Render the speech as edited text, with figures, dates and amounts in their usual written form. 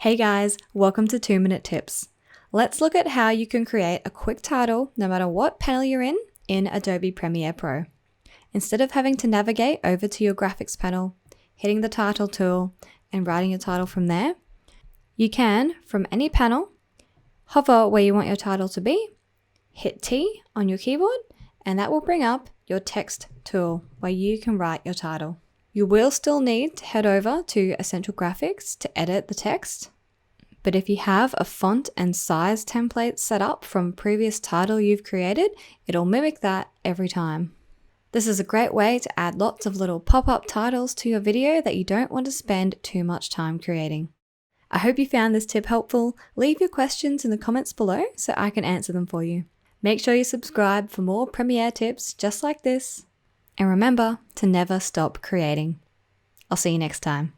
Hey guys, welcome to 2-Minute Tips. Let's look at how you can create a quick title no matter what panel you're in Adobe Premiere Pro. Instead of having to navigate over to your graphics panel, hitting the title tool and writing your title from there, you can, from any panel, hover where you want your title to be, hit T on your keyboard, and that will bring up your text tool where you can write your title. You will still need to head over to Essential Graphics to edit the text, but if you have a font and size template set up from a previous title you've created, it'll mimic that every time. This is a great way to add lots of little pop-up titles to your video that you don't want to spend too much time creating. I hope you found this tip helpful. Leave your questions in the comments below so I can answer them for you. Make sure you subscribe for more Premiere tips just like this. And remember to never stop creating. I'll see you next time.